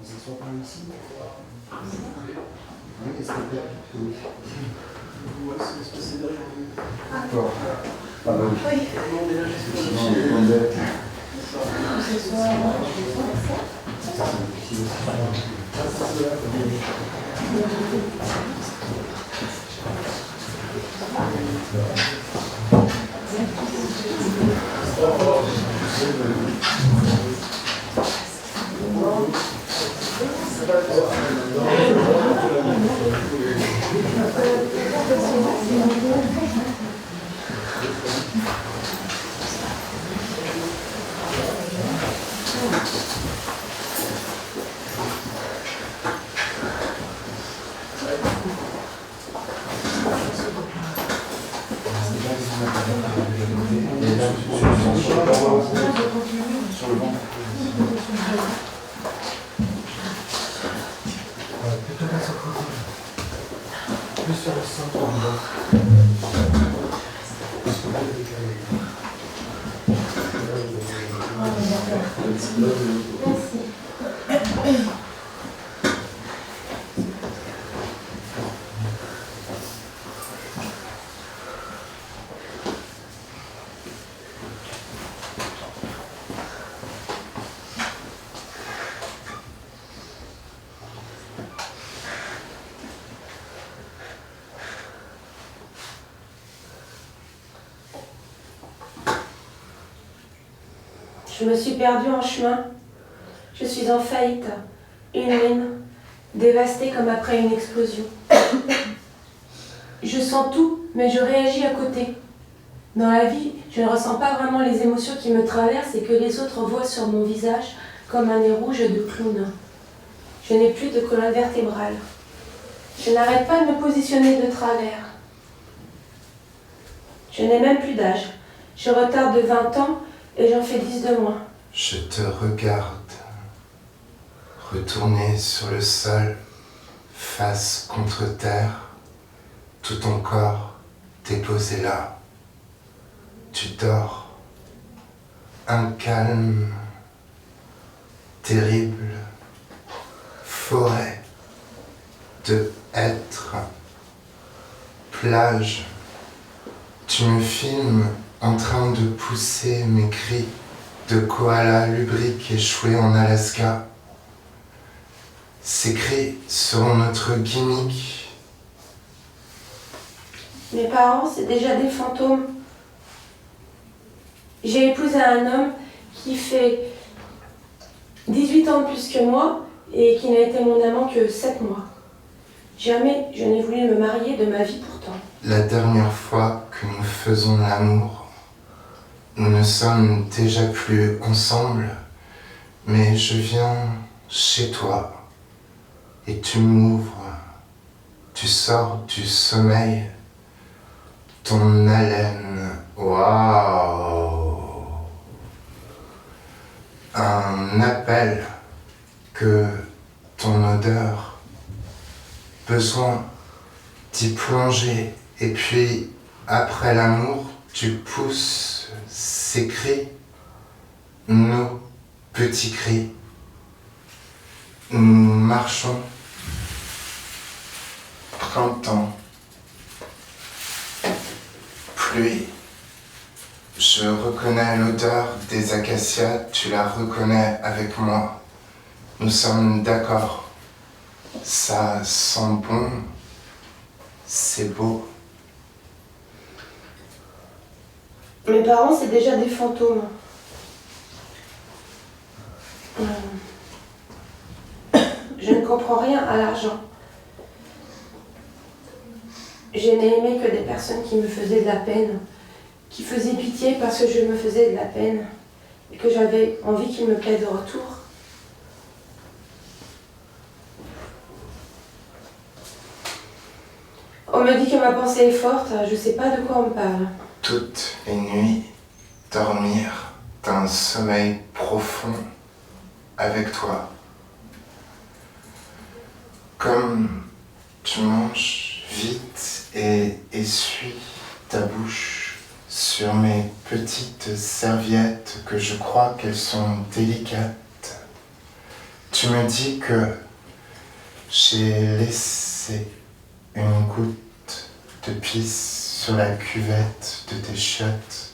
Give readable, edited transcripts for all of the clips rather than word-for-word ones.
On s'assoit par ici. Oui, est-ce que oui. Ouais, c'est passé derrière. D'accord. Ah bah oui. Oui. Non, déjà, je sais Sinon, on est tombé. Ce soir, Ça, c'est difficile aussi. Sur le banc. Plutôt pas sur le plus sur le centre en bas. Je me suis perdue en chemin. Je suis en faillite. Une ruine, dévastée comme après une explosion. Je sens tout, mais je réagis à côté. Dans la vie, je ne ressens pas vraiment les émotions qui me traversent et que les autres voient sur mon visage comme un nez rouge de clown. Je n'ai plus de colonne vertébrale. Je n'arrête pas de me positionner de travers. Je n'ai même plus d'âge. Je retarde de 20 ans et j'en fais 10 de moins. Je te regarde, retourner sur le sol, face contre terre, tout ton corps déposé là. Tu dors, un calme terrible, forêt de être, plage. Tu me filmes en train de pousser mes cris de koala lubrique échoué en Alaska. Ces cris seront notre gimmick. Mes parents, c'est déjà des fantômes. J'ai épousé un homme qui fait 18 ans de plus que moi et qui n'a été mon amant que 7 mois. Jamais je n'ai voulu me marier de ma vie pourtant. La dernière fois que nous faisons l'amour, nous ne sommes déjà plus ensemble, mais je viens chez toi et tu m'ouvres, tu sors du sommeil, ton haleine, waouh, un appel que ton odeur, besoin d'y plonger et puis après l'amour, tu pousses ces cris, nos petits cris. Nous marchons, printemps, pluie. Je reconnais l'odeur des acacias, tu la reconnais avec moi. Nous sommes d'accord, ça sent bon, c'est beau. Mes parents, c'est déjà des fantômes. Je ne comprends rien à l'argent. Je n'ai aimé que des personnes qui me faisaient de la peine, qui faisaient pitié parce que je me faisais de la peine et que j'avais envie qu'ils me plaisent de retour. On me dit que ma pensée est forte, je ne sais pas de quoi on me parle. Toutes les nuits, dormir d'un sommeil profond avec toi. Comme tu manges vite et essuies ta bouche sur mes petites serviettes que je crois qu'elles sont délicates. Tu me dis que j'ai laissé une goutte de pisse sur la cuvette de tes chiottes.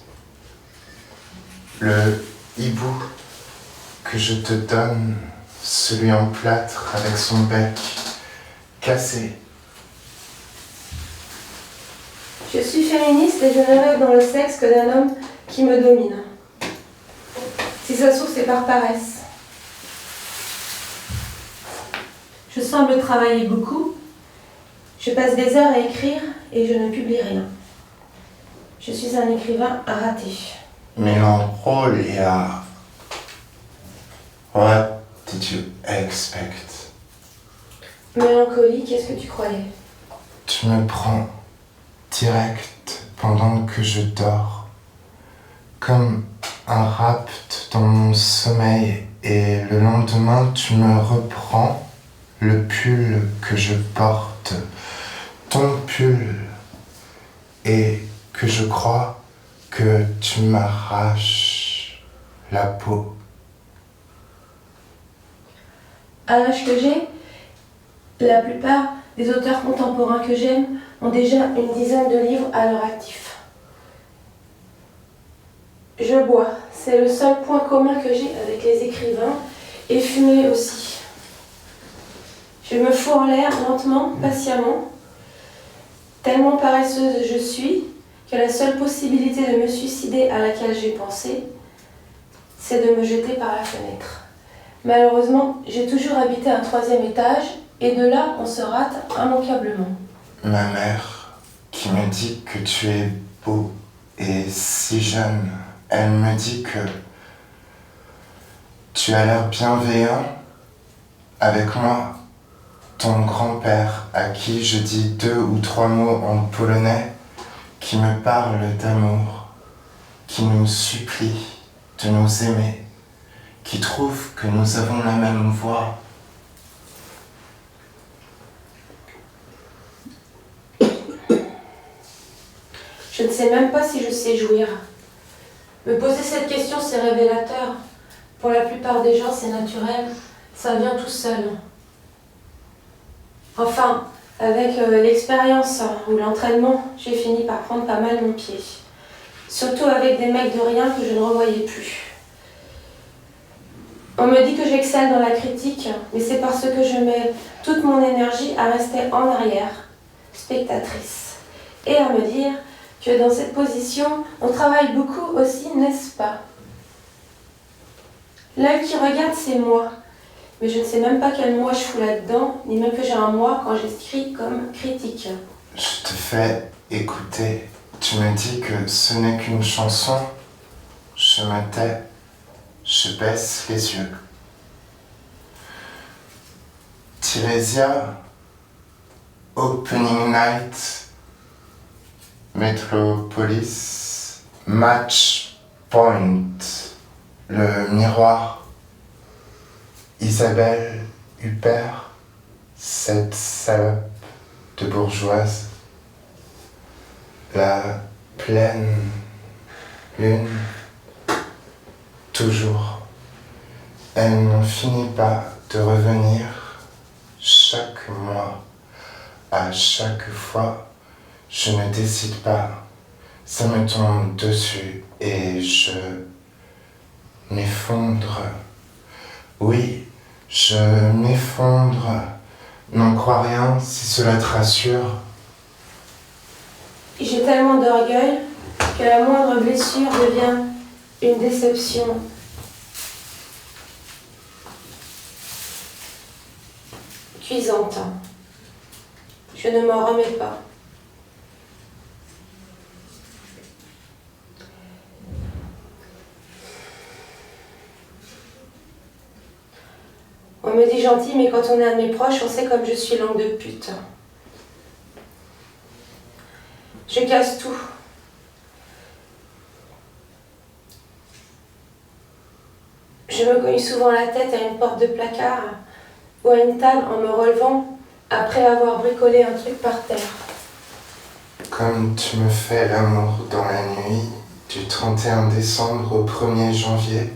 Le hibou que je te donne, celui en plâtre avec son bec cassé. Je suis féministe et je ne rêve dans le sexe que d'un homme qui me domine. Si ça se trouve, c'est par paresse. Je semble travailler beaucoup. Je passe des heures à écrire et je ne publie rien. Je suis un écrivain raté. Melancholia. What did you expect? Mélancolie, qu'est-ce que tu croyais? Tu me prends direct pendant que je dors, comme un rapt dans mon sommeil, et le lendemain tu me reprends le pull que je porte, ton pull, et que je crois que tu m'arraches la peau. À l'âge que j'ai, la plupart des auteurs contemporains que j'aime ont déjà une dizaine de livres à leur actif. Je bois, c'est le seul point commun que j'ai avec les écrivains, et fumer aussi. Je me fous en l'air lentement, patiemment. Tellement paresseuse je suis que la seule possibilité de me suicider à laquelle j'ai pensé, c'est de me jeter par la fenêtre. Malheureusement, j'ai toujours habité un 3e étage et de là, on se rate immanquablement. Ma mère, qui me dit que tu es beau et si jeune, elle me dit que tu as l'air bienveillant avec moi, ton grand-père, à qui je dis 2 ou 3 mots en polonais, qui me parle d'amour, qui nous supplie de nous aimer, qui trouve que nous avons la même voix. Je ne sais même pas si je sais jouir. Me poser cette question, c'est révélateur. Pour la plupart des gens, c'est naturel. Ça vient tout seul. Enfin, avec l'expérience ou l'entraînement, j'ai fini par prendre pas mal mon pied. Surtout avec des mecs de rien que je ne revoyais plus. On me dit que j'excelle dans la critique, mais c'est parce que je mets toute mon énergie à rester en arrière, spectatrice, et à me dire que dans cette position, on travaille beaucoup aussi, n'est-ce pas? L'œil qui regarde, c'est moi. Mais je ne sais même pas quel moi je fous là-dedans, ni même que j'ai un moi quand j'écris comme critique. Je te fais écouter. Tu me dis que ce n'est qu'une chanson. Je me tais. Je baisse les yeux. Tiresia, Opening Night, Metropolis, Match Point, Le Miroir, Isabelle Huppert, cette salope de bourgeoise, la pleine lune, toujours, elle n'en finit pas de revenir chaque mois, à chaque fois, je ne décide pas, ça me tombe dessus et je m'effondre. Oui, je m'effondre. N'en crois rien si cela te rassure. J'ai tellement d'orgueil que la moindre blessure devient une déception. Cuisante. Je ne m'en remets pas. On me dit gentil, mais quand on est un de mes proches, on sait comme je suis langue de pute. Je casse tout. Je me cogne souvent la tête à une porte de placard ou à une table en me relevant après avoir bricolé un truc par terre. Comme tu me fais l'amour dans la nuit du 31 décembre au 1er janvier,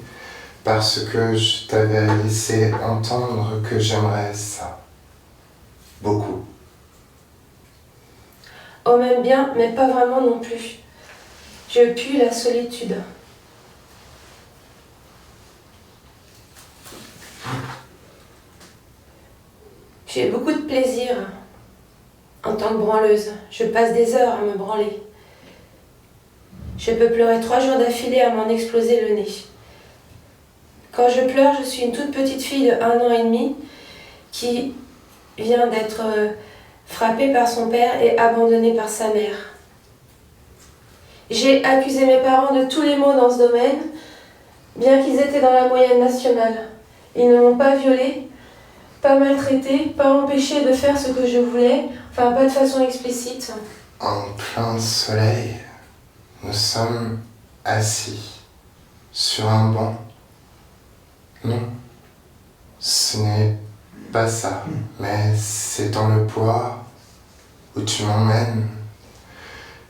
parce que je t'avais laissé entendre que j'aimerais ça. Beaucoup. On m'aime bien, mais pas vraiment non plus. Je pue la solitude. J'ai beaucoup de plaisir en tant que branleuse. Je passe des heures à me branler. Je peux pleurer 3 jours d'affilée à m'en exploser le nez. Quand je pleure, je suis une toute petite fille de 1 an et demi qui vient d'être frappée par son père et abandonnée par sa mère. J'ai accusé mes parents de tous les maux dans ce domaine, bien qu'ils étaient dans la moyenne nationale. Ils ne m'ont pas violée, pas maltraitée, pas empêchée de faire ce que je voulais, enfin pas de façon explicite. En plein soleil, nous sommes assis sur un banc. Non, ce n'est pas ça, mais c'est dans le bois où tu m'emmènes,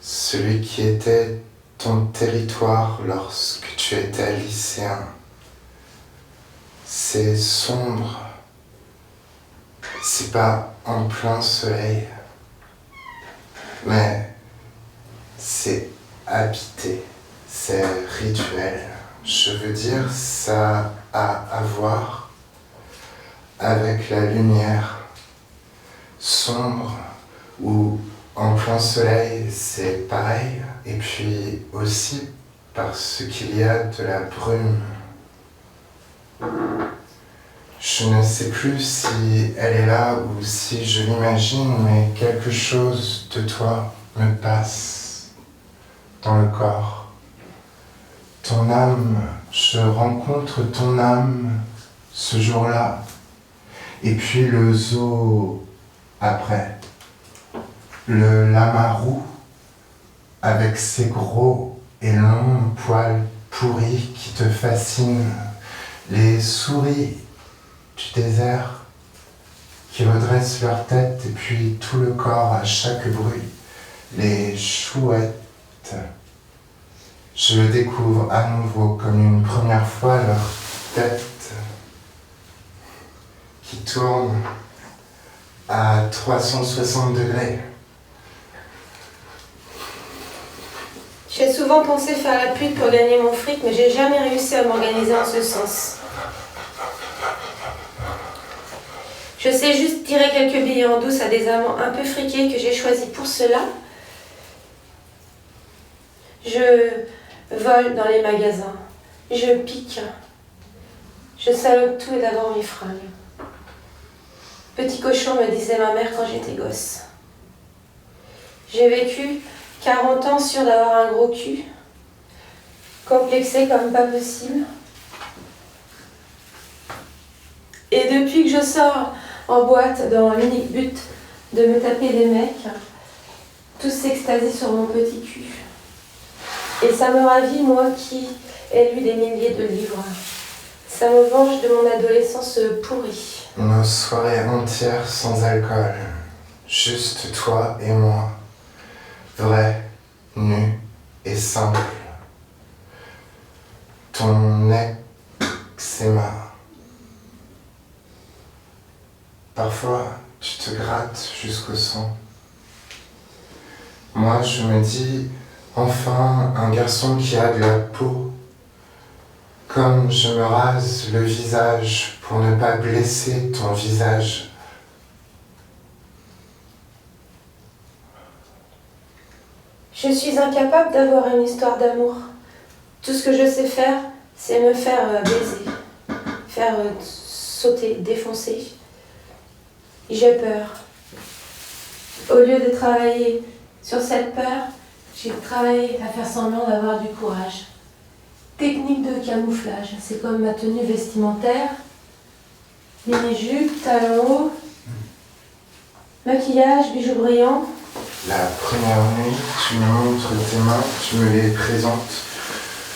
celui qui était ton territoire lorsque tu étais lycéen. C'est sombre, c'est pas en plein soleil, mais c'est habité, c'est rituel. Je veux dire, ça a à voir avec la lumière sombre ou en plein soleil, c'est pareil. Et puis aussi parce qu'il y a de la brume. Je ne sais plus si elle est là ou si je l'imagine, mais quelque chose de toi me passe dans le corps. Ton âme, je rencontre ton âme ce jour-là. Et puis le zoo après. Le lama roux avec ses gros et longs poils pourris qui te fascinent. Les souris du désert qui redressent leur tête et puis tout le corps à chaque bruit. Les chouettes. Je le découvre à nouveau comme une première fois, leur tête qui tourne à 360 degrés. J'ai souvent pensé faire la pute pour gagner mon fric, mais j'ai jamais réussi à m'organiser en ce sens. Je sais juste tirer quelques billets en douce à des amants un peu friqués que j'ai choisis pour cela. Je vole dans les magasins, je pique, je salope tout et d'abord mes fringues. Petit cochon, me disait ma mère quand j'étais gosse. J'ai vécu 40 ans sûre d'avoir un gros cul, complexé comme pas possible. Et depuis que je sors en boîte dans l'unique but de me taper des mecs, tous s'extasient sur mon petit cul. Et ça me ravit, moi qui ai lu des milliers de livres. Ça me venge de mon adolescence pourrie. Nos soirées entières sans alcool, juste toi et moi, vrai, nu et simple. Ton eczéma. Parfois, tu te grattes jusqu'au sang. Moi, je me dis, enfin, un garçon qui a de la peau. Comme je me rase le visage pour ne pas blesser ton visage. Je suis incapable d'avoir une histoire d'amour. Tout ce que je sais faire, c'est me faire baiser, faire sauter, défoncer. J'ai peur. Au lieu de travailler sur cette peur, j'ai travaillé à faire semblant d'avoir du courage. Technique de camouflage, c'est comme ma tenue vestimentaire. Mini-jupe, talons hauts, maquillage, bijoux brillants. La première nuit, tu me montres tes mains, tu me les présentes.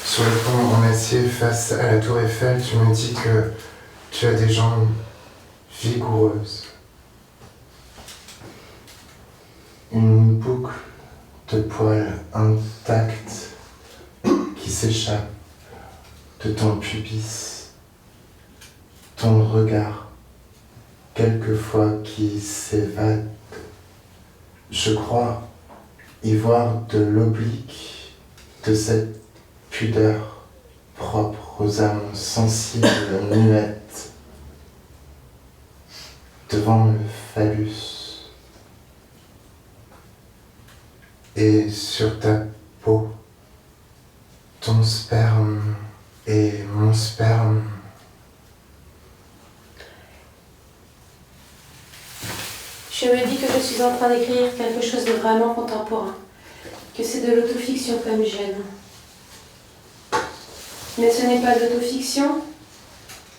Sur le pont en acier face à la tour Eiffel, tu me dis que tu as des jambes vigoureuses. Une boucle de poils intacte qui s'échappe de ton pubis ton regard, quelquefois qui s'évade. Je crois y voir de l'oblique de cette pudeur propre aux âmes sensibles muettes devant le phallus. Et sur ta peau, ton sperme et mon sperme. Je me dis que je suis en train d'écrire quelque chose de vraiment contemporain, que c'est de l'autofiction comme j'aime. Mais ce n'est pas de l'autofiction,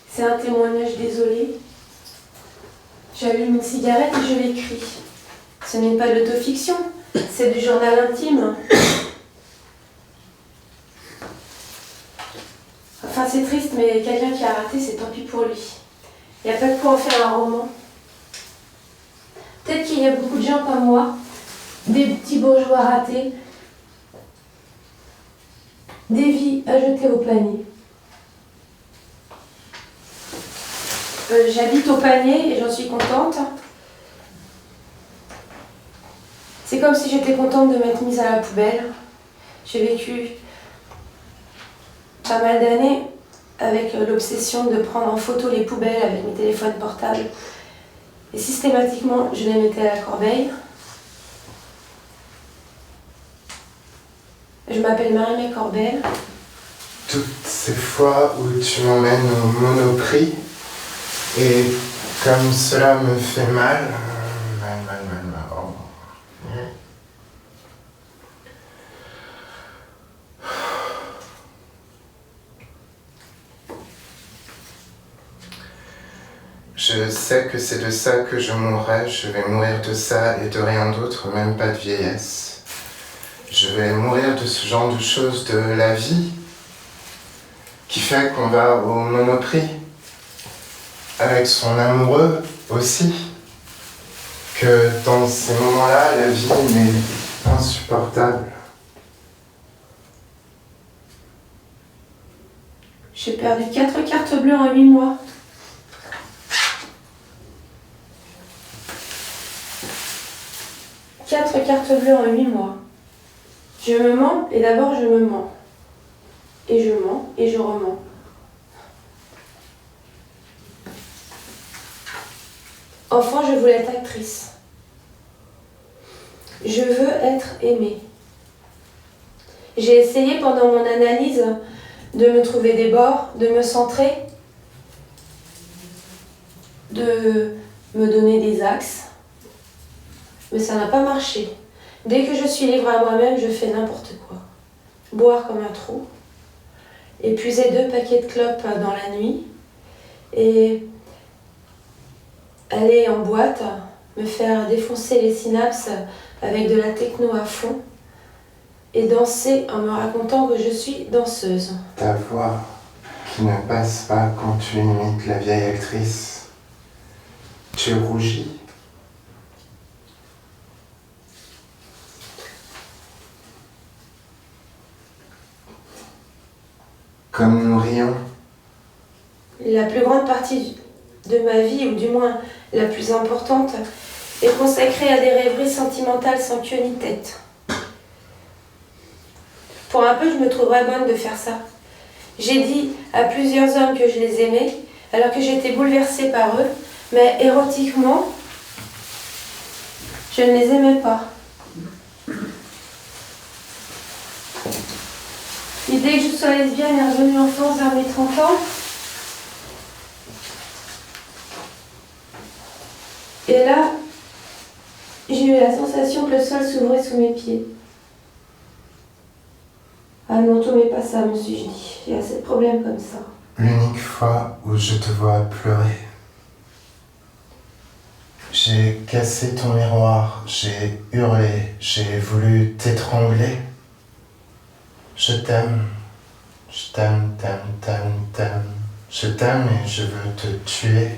c'est un témoignage désolé. J'allume une cigarette et je l'écris. Ce n'est pas de l'autofiction, c'est du journal intime. Enfin, c'est triste, mais quelqu'un qui a raté, c'est tant pis pour lui. Il n'y a pas de quoi en faire un roman. Peut-être qu'il y a beaucoup de gens comme moi, des petits bourgeois ratés, des vies à jeter au panier. J'habite au panier et j'en suis contente. C'est comme si j'étais contente de m'être mise à la poubelle. J'ai vécu pas mal d'années avec l'obsession de prendre en photo les poubelles avec mes téléphones portables. Et systématiquement, je les mettais à la corbeille. Je m'appelle Marie-Mé Corbel. Toutes ces fois où tu m'emmènes au Monoprix, et comme cela me fait mal, oh. Je sais que c'est de ça que je mourrai, je vais mourir de ça et de rien d'autre, même pas de vieillesse. Je vais mourir de ce genre de choses de la vie qui fait qu'on va au Monoprix avec son amoureux aussi, que dans ces moments-là, la vie m'est insupportable. J'ai perdu 4 cartes bleues en 8 mois. Quatre cartes bleues en 8 mois. Je me mens et d'abord je me mens. Et je mens et je remens. Enfant, je voulais être actrice. Je veux être aimée. J'ai essayé pendant mon analyse de me trouver des bords, de me centrer, de me donner des axes. Mais ça n'a pas marché. Dès que je suis livrée à moi-même, je fais n'importe quoi. Boire comme un trou, épuiser 2 paquets de clopes dans la nuit, et aller en boîte, me faire défoncer les synapses avec de la techno à fond, et danser en me racontant que je suis danseuse. Ta voix qui ne passe pas quand tu imites la vieille actrice. Tu rougis. Comme nous rions. La plus grande partie de ma vie, ou du moins la plus importante, est consacrée à des rêveries sentimentales sans queue ni tête. Pour un peu, je me trouverais bonne de faire ça. J'ai dit à plusieurs hommes que je les aimais, alors que j'étais bouleversée par eux, mais érotiquement, je ne les aimais pas. L'idée que je sois lesbienne est revenue en force vers mes 30 ans. Et là, j'ai eu la sensation que le sol s'ouvrait sous mes pieds. Ah non, tout n'est pas ça, me suis-je dit. Il y a assez de problèmes comme ça. L'unique fois où je te vois pleurer. J'ai cassé ton miroir, j'ai hurlé, j'ai voulu t'étrangler. Je t'aime, je t'aime, t'aime. Je t'aime et je veux te tuer.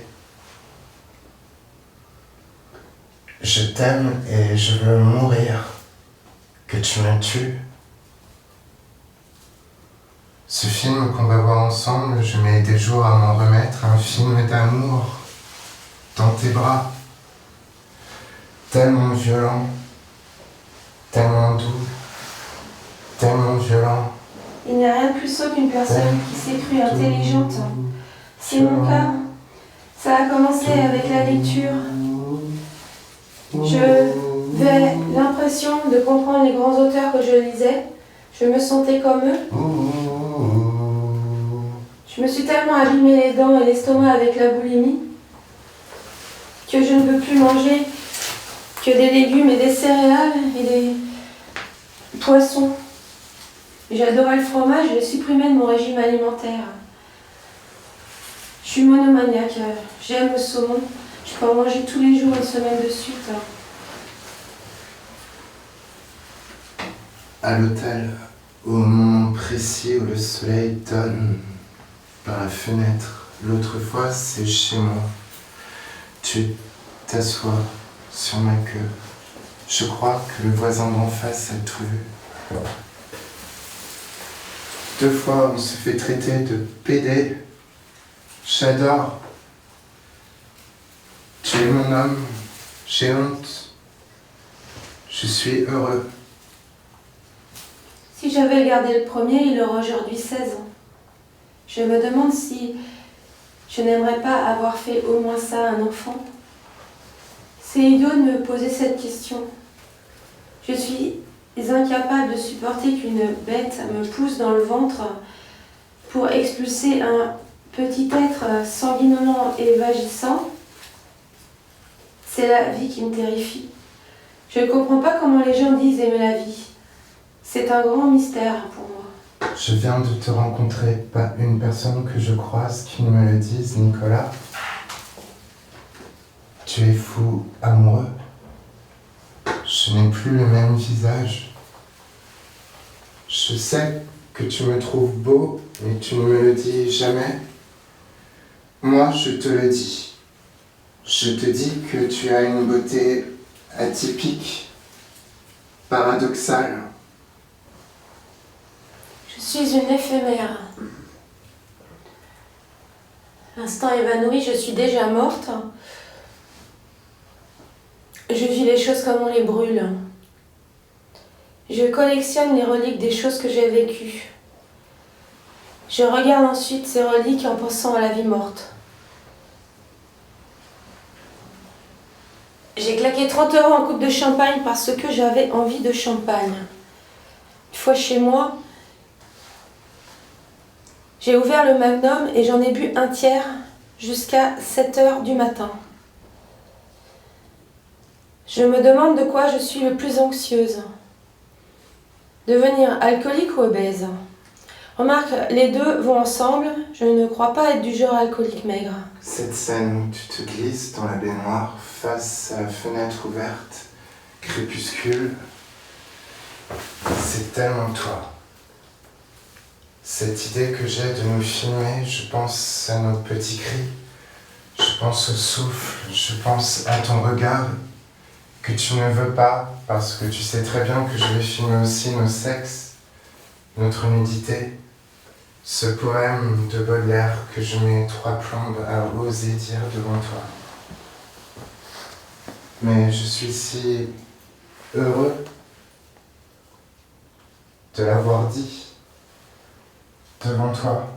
Je t'aime et je veux mourir. Que tu me tues. Ce film qu'on va voir ensemble, je mets des jours à m'en remettre, un film d'amour. d'amour dans tes bras, tellement violent, tellement doux, tellement violent. Il n'y a rien de plus sot qu'une personne qui s'est crue intelligente. C'est mon cas. Ça a commencé avec la lecture. J'avais l'impression de comprendre les grands auteurs que je lisais. Je me sentais comme eux. Je me suis tellement abîmé les dents et l'estomac avec la boulimie que je ne peux plus manger que des légumes et des céréales et des poissons. J'adorais le fromage, je l'ai supprimé de mon régime alimentaire. Je suis monomaniaque, j'aime le saumon. Je peux en manger tous les jours, une semaine de suite. À l'hôtel, au moment précis où le soleil donne par la fenêtre, l'autre fois c'est chez moi. Tu t'assois sur ma queue. Je crois que le voisin d'en face a tout vu. 2 fois on se fait traiter de pédé. J'adore. Tu es mon homme, j'ai honte. Je suis heureux. Si j'avais gardé le premier, il aurait aujourd'hui 16 ans. Je me demande si je n'aimerais pas avoir fait au moins ça à un enfant. C'est idiot de me poser cette question. Je suis incapable de supporter qu'une bête me pousse dans le ventre pour expulser un petit être sanguinement et vagissant. C'est la vie qui me terrifie. Je ne comprends pas comment les gens disent aimer la vie. C'est un grand mystère pour moi. Je viens de te rencontrer, pas une personne que je croise qui ne me le dise, Nicolas. Tu es fou, amoureux. Je n'ai plus le même visage. Je sais que tu me trouves beau, mais tu ne me le dis jamais. Moi, je te le dis. Je te dis que tu as une beauté atypique, paradoxale. Je suis une éphémère. L'instant évanoui, je suis déjà morte. Je vis les choses comme on les brûle. Je collectionne les reliques des choses que j'ai vécues. Je regarde ensuite ces reliques en pensant à la vie morte. J'ai claqué 30 € en coupe de champagne parce que j'avais envie de champagne. Une fois chez moi, j'ai ouvert le Magnum et j'en ai bu un tiers jusqu'à 7 h du matin. Je me demande de quoi je suis le plus anxieuse. Devenir alcoolique ou obèse? Remarque, les deux vont ensemble. Je ne crois pas être du genre alcoolique maigre. Cette scène où tu te glisses dans la baignoire face à la fenêtre ouverte, crépuscule, c'est tellement toi. Cette idée que j'ai de nous filmer, je pense à nos petits cris, je pense au souffle, je pense à ton regard que tu ne veux pas parce que tu sais très bien que je vais filmer aussi nos sexes, notre nudité. Ce poème de Baudelaire que je mets 3 plombes à oser dire devant toi. Mais je suis si heureux de l'avoir dit devant toi.